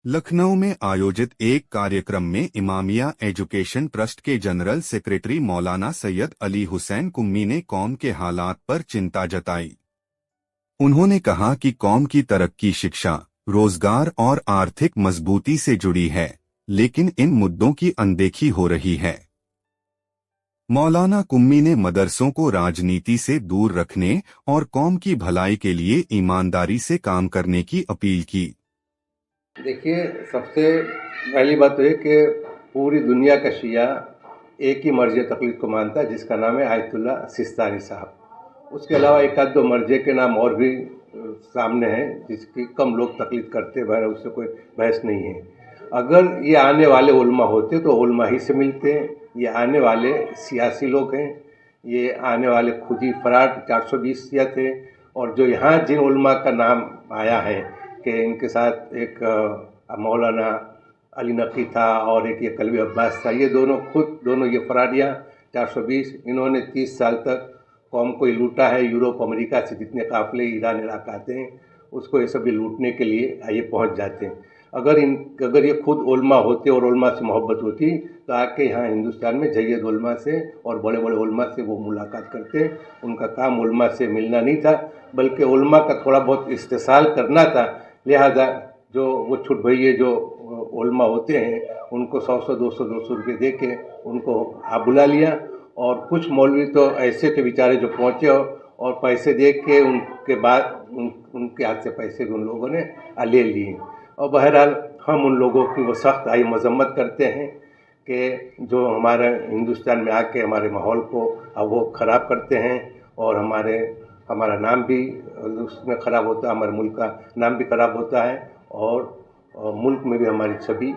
लखनऊ में आयोजित एक कार्यक्रम में इमामिया एजुकेशन ट्रस्ट के जनरल सेक्रेटरी मौलाना सैयद अली हुसैन कुम्मी ने कौम के हालात पर चिंता जताई। उन्होंने कहा कि कौम की तरक्की शिक्षा, रोजगार और आर्थिक मजबूती से जुड़ी है, लेकिन इन मुद्दों की अनदेखी हो रही है। मौलाना कुम्मी ने मदरसों को राजनीति से दूर रखने और कौम की भलाई के लिए ईमानदारी से काम करने की अपील की। देखिए, सबसे पहली बात तो है कि पूरी दुनिया का शिया एक ही मर्ज़ तक़लीद को मानता है, जिसका नाम है आयतुल्ला सिस्तानी साहब। उसके अलावा एक आध दो मर्ज़े के नाम और भी सामने हैं, जिसकी कम लोग तक़लीद करते हैं, उससे कोई बहस नहीं है। अगर ये आने वाले उलमा होते तो उलमा ही से मिलते हैं। ये आने वाले सियासी लोग हैं, ये आने वाले खुद ही फराट 420 सिया थे। और जो यहाँ जिन उलमा का नाम आया है कि इनके साथ एक मौलाना अली नकी था और एक ये कलवी अब्बास था, ये दोनों ये फराडिया 420, इन्होंने 30 साल तक कौम को ही लूटा है। यूरोप अमेरिका से जितने काफ़िले ईरान इराक आते हैं, उसको ये सभी लूटने के लिए ये पहुंच जाते हैं। अगर ये खुद उलमा होते और उलमा से मोहब्बत होती तो आके यहाँ हिंदुस्तान में जय्यद उलमा से और बड़े बड़े उलमा से वो मुलाकात करते। उनका काम उलमा से मिलना नहीं था, बल्कि उलमा का थोड़ा बहुत इस्तेसाल करना था। लिहाजा जो वो छुट भइये जो उलमा होते हैं, उनको 100 200 रुपये दे के उनको बुला लिया। और कुछ मौलवी तो ऐसे थे बेचारे जो पहुँचे और पैसे दे के उनके बाद उनके हाथ से पैसे भी उन लोगों ने ले लिए। और बहरहाल हम उन लोगों की वो सख्त मजम्मत करते हैं कि जो हमारे हिंदुस्तान में आके हमारे माहौल को वो ख़राब करते हैं और हमारा नाम भी उसमें ख़राब होता है, हमारे मुल्क का नाम भी ख़राब होता है और मुल्क में भी हमारी छवि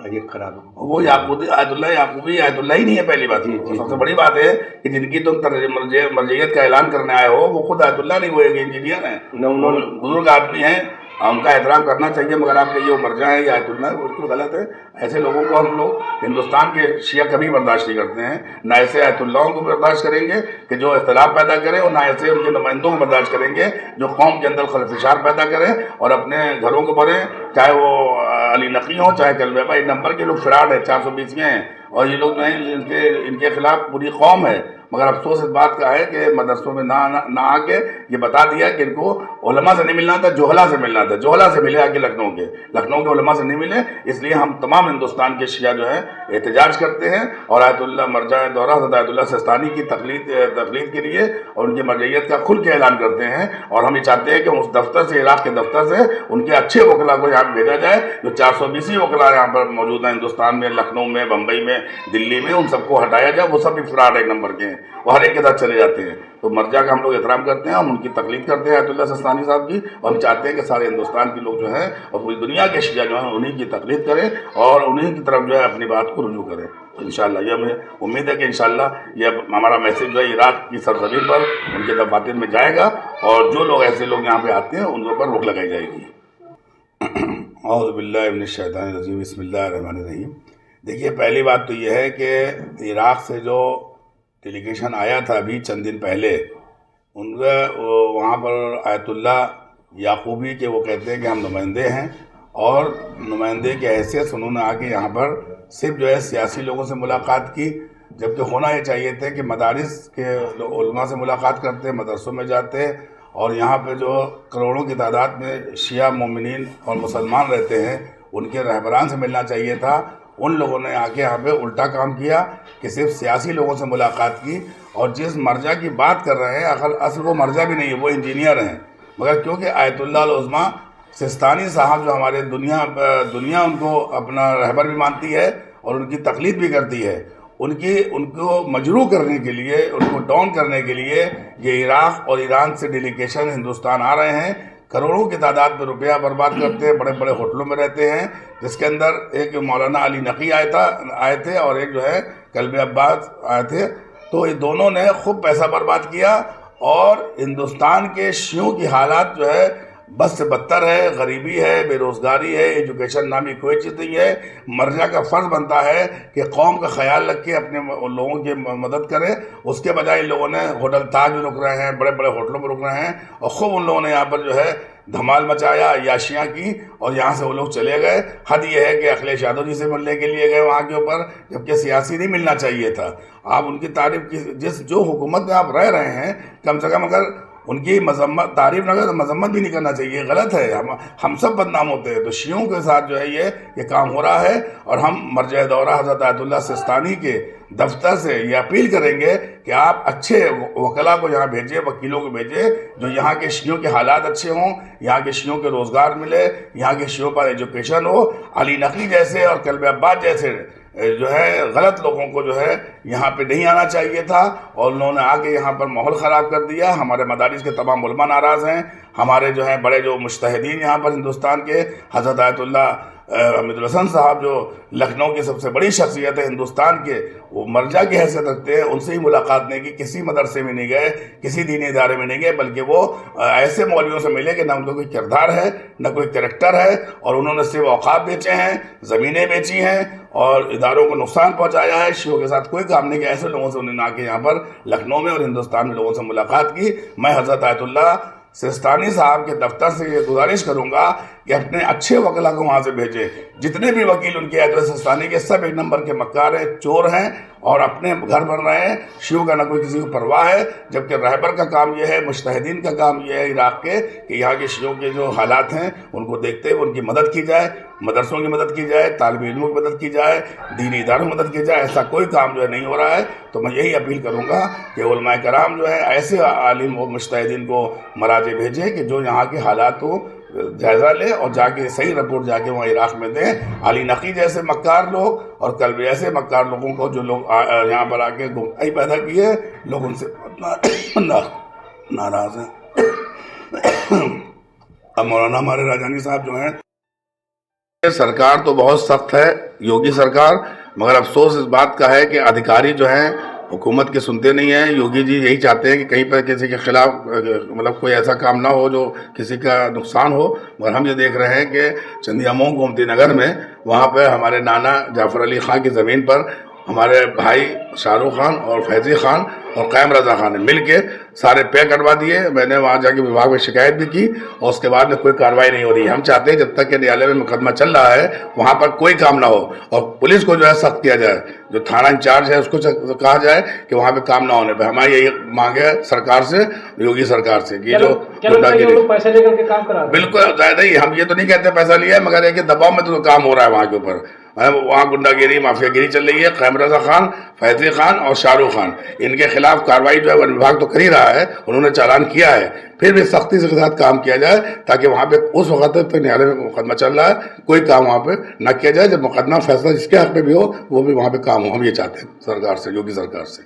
ये ख़राब है। वो आयतुल्ला ही नहीं है। पहली बात जी, सबसे बड़ी बात है कि जिनकी तुम मर्जियत का ऐलान करने आए हो वो खुद आयतुल्ला नहीं हुए, इंजीनियर हैं, बुजुर्ग आदमी हैं, उनका एहतराम करना चाहिए। मगर आपके ये मर्जा है या आयतुल्ला है, बिल्कुल गलत है। ऐसे लोगों को हम लोग हिंदुस्तान के शिया कभी बर्दाश्त नहीं करते हैं। ना ऐसे आयतुल्लाओं को बर्दाश्त करेंगे कि जो इख्तिलाफ पैदा करें, और ना ऐसे उनके नुमाइंदों को बर्दाश्त करेंगे जो कौम के अंदर खलफिशार पैदा करें और अपने घरों को भरें। चाहे वो अली नकी हो, चाहे कलवे भाई, नंबर के लोग फिराड है, 420 के हैं और ये लोग जो हैं इनके खिलाफ पूरी कौम है। मगर अफसोस इस बात का है कि मदरसों में ना आके ये बता दिया कि इनको उलमा से नहीं मिलना था, जोहला से मिलना था। जोहला से मिले आके लखनऊ के उलमा से नहीं मिले। इसलिए हम तमाम हिंदुस्तान के शिया जो है एहतजाज करते हैं और आयतुल्ला मरजा दौरा हज़रत आयतुल्ला सिस्तानी की तकलीद के लिए और उनकी मरजइयत का खुल के ऐलान करते हैं। और हम ये चाहते हैं कि उस दफ्तर से, इराक़ के दफ्तर से, उनके अच्छे वकला को यहाँ भेजा जाए। जो 420 वकला यहाँ पर मौजूद हैं हिंदुस्तान में, लखनऊ में, बम्बई में, दिल्ली में, उन सबको हटाया जाए। वो सब भी फ्रॉड एक नंबर के हैं, वो हर एक के साथ चले जाते हैं। तो मर्जा का हम लोग एहतराम करते हैं, हम उनकी तकलीद करते हैं आयतुल्ला सिस्तानी साहब की। और हम चाहते हैं कि सारे हिंदुस्तान के लोग जो हैं और पूरी दुनिया के शिया जो हैं उन्हीं की तकलीद करें और उन्हीं की तरफ जो है अपनी बात को रुजू करें। तो इंशाअल्लाह ये हमें उम्मीद है कि इंशाअल्लाह ये हमारा मैसेज जो है इराक़ की सरज़मीन पर उनके दफातर में जाएगा और जो लोग ऐसे लोग यहाँ पे आते हैं उनके ऊपर रोक लगाई जाएगी। औज़ु बिल्लाहि मिनश शैतानिर रजीम, बिस्मिल्लाहिर रहमानिर रहीम। देखिए, पहली बात तो ये है कि इराक़ से जो डेलीगेशन आया था अभी चंद दिन पहले, उनका वहाँ पर आयतुल्ला याकूबी के वो कहते हैं कि हम नुमाइंदे हैं और नुमाइंदे की हैसियत से उन्होंने आके यहाँ पर सिर्फ जो है सियासी लोगों से मुलाकात की, जबकि होना ये चाहिए था कि मदारिस के उलमा से मुलाकात करते, मदरसों में जाते और यहाँ पे जो करोड़ों की तादाद में शिया मोमिनीन और मुसलमान रहते हैं उनके रहबरान से मिलना चाहिए था। उन लोगों ने आके यहाँ पे उल्टा काम किया कि सिर्फ सियासी लोगों से मुलाकात की। और जिस मर्जा की बात कर रहे हैं असल वो मर्जा भी नहीं है, वो इंजीनियर हैं। मगर क्योंकि आयतुल्ला उज़्मा सिस्तानी साहब जो हमारे दुनिया उनको अपना रहबर भी मानती है और उनकी तकलीद भी करती है, उनको मजरू करने के लिए, उनको डाउन करने के लिए ये इराक़ और ईरान से डेलीगेशन हिंदुस्तान आ रहे हैं। करोड़ों की तादाद में रुपया बर्बाद करते हैं, बड़े बड़े होटलों में रहते हैं, जिसके अंदर एक मौलाना अली नकी आए थे और एक जो है कलबे अब्बास आए थे। तो ये दोनों ने खूब पैसा बर्बाद किया और हिंदुस्तान के शियों की हालात जो है बस से बदतर है। गरीबी है, बेरोज़गारी है, एजुकेशन नामी कोई चीज़ नहीं है। मर्जा का फ़र्ज़ बनता है कि कौम का ख्याल रख के अपने लोगों की मदद करे। उसके बजाय इन लोगों ने होटल ताज में रुक रहे हैं, बड़े बड़े होटलों में रुक रहे हैं और ख़ूब उन लोगों ने यहाँ पर जो है دھمال مچایا، عیاشیاں کی اور یہاں سے وہ لوگ چلے گئے. حد یہ ہے کہ اکھلیش یادو جی سے ملنے کے لیے گئے وہاں کے اوپر، جبکہ سیاسی نہیں ملنا چاہیے تھا. آپ ان کی تعریف کی، جو حکومت میں آپ رہ رہے ہیں کم سے کم اگر ان کی مذمت تعریف نہ کرے تو مذمت بھی نہیں کرنا چاہیے. غلط ہے، ہم سب بدنام ہوتے ہیں. تو شیعوں کے ساتھ جو ہے یہ کام ہو رہا ہے، اور ہم مرجع دورہ حضرت آیت اللہ سستانی کے دفتر سے یہ اپیل کریں گے کہ آپ اچھے وکلاء کو یہاں بھیجیں، وکیلوں کو بھیجیں جو یہاں کے شیعوں کے حالات اچھے ہوں، یہاں کے شیعوں کے روزگار ملے، یہاں کے شیعوں پر ایجوکیشن ہو. علی نقوی جیسے اور کلب عباس جیسے جو ہے غلط لوگوں کو جو ہے یہاں پہ نہیں آنا چاہیے تھا، اور انہوں نے آ کے یہاں پر ماحول خراب کر دیا. ہمارے مدارس کے تمام علماء ناراض ہیں. ہمارے جو ہیں بڑے جو مجتہدین یہاں پر ہندوستان کے، حضرت آیت اللہ حمید الحسن صاحب جو لکھنؤ کی سب سے بڑی شخصیت ہے ہندوستان کے، وہ مرجع کی حیثیت رکھتے ہیں. ان سے ہی ملاقات نہیں کی، کسی مدرسے میں نہیں گئے، کسی دینی ادارے میں نہیں گئے، بلکہ وہ ایسے مولویوں سے ملے کہ نہ ان کا کوئی کردار ہے نہ کوئی کریکٹر ہے، اور انہوں نے صرف اوقاف بیچے ہیں، زمینیں بیچی ہیں اور اداروں کو نقصان پہنچایا ہے. شیعوں کے ساتھ کوئی کام نہیں کیا. ایسے لوگوں سے انہوں نے آ کے یہاں پر لکھنؤ میں اور ہندوستان میں لوگوں سے ملاقات کی. میں حضرت آیت اللہ سستانی صاحب کے دفتر سے یہ گزارش کروں گا کہ اپنے اچھے وکلا کو وہاں سے بھیجیں. جتنے بھی وکیل ان کے آیت اللہ سستانی کے، سب ایک نمبر کے مکار ہیں، چور ہیں اور اپنے گھر بن رہے ہیں. شیعوں کا نہ کوئی کسی کو پرواہ ہے، جبکہ رہبر کا کام یہ ہے، مجتہدین کا کام یہ ہے عراق کے، کہ یہاں کے شیعوں کے جو حالات ہیں ان کو دیکھتے ہوئے ان کی مدد کی جائے، مدرسوں کی مدد کی جائے، طالب علموں کی مدد کی جائے، دینی اداروں کی مدد کی جائے. ایسا کوئی کام جو ہے نہیں ہو رہا ہے. تو میں یہی اپیل کروں گا کہ علماء کرام جو ہے ایسے عالم و مجتہدین کو مراجع بھیجیں کہ جو یہاں کے حالات کو جائزہ لے اور جا کے صحیح رپورٹ جا کے وہاں عراق میں دیں. علی نقوی جیسے مکار لوگ اور کلب ایسے مکار لوگوں کو جو لوگ یہاں پر آ کے گمراہی پیدا کی ہے، لوگ ان سے ناراض ہیں. اب مولانا ہمارے راجانی صاحب جو ہیں، سرکار تو بہت سخت ہے یوگی سرکار، مگر افسوس اس بات کا ہے کہ ادھیکاری جو ہیں حکومت کے سنتے نہیں ہیں. یوگی جی یہی چاہتے ہیں کہ کہیں پر کسی کے خلاف مطلب کوئی ایسا کام نہ ہو جو کسی کا نقصان ہو. مگر ہم یہ دیکھ رہے ہیں کہ چندیا مونگ گومتی نگر میں، وہاں پہ ہمارے نانا جعفر علی خان کی زمین پر ہمارے بھائی شاہ رخ خان اور فیضی خان اور قائم رضا خان نے مل کے سارے پے کٹوا دیے. میں نے وہاں جا کے وبھاگ میں شکایت بھی کی اور اس کے بعد میں کوئی کارروائی نہیں ہو رہی ہے. ہم چاہتے ہیں جب تک کہ نیالے میں مقدمہ چل رہا ہے وہاں پر کوئی کام نہ ہو، اور پولیس کو جو ہے سخت کیا جائے. جو تھانہ انچارج ہے اس کو کہا جائے کہ وہاں پہ کام نہ ہونے پہ. ہماری یہی مانگ ہے سرکار سے، یوگی سرکار سے، کہ جو پیسے لے کر کے کام کرا بالکل نہیں، ہم یہ تو نہیں کہتے پیسہ لیا ہے، مگر یہ دباؤ میں تو کام ہو رہا ہے وہاں کے اوپر. وہاں گنڈا گیری، مافیا گیری چل رہی ہے. قائم رضا خان، فیضی خان اور شاہ رخ خان، ان کے خلاف کارروائی جو ہے ون وبھاگ تو کر ہی رہا ہے، انہوں نے چالان کیا ہے. پھر بھی سختی سے ساتھ کام کیا جائے تاکہ وہاں پہ اس وقت تک نیالے میں مقدمہ چل رہا ہے کوئی کام وہاں پہ نہ کیا جائے. جب مقدمہ فیصلہ جس کے حق میں بھی ہو وہ بھی وہاں پہ کام ہو. ہم یہ چاہتے ہیں سرکار سے، یوگی سرکار سے.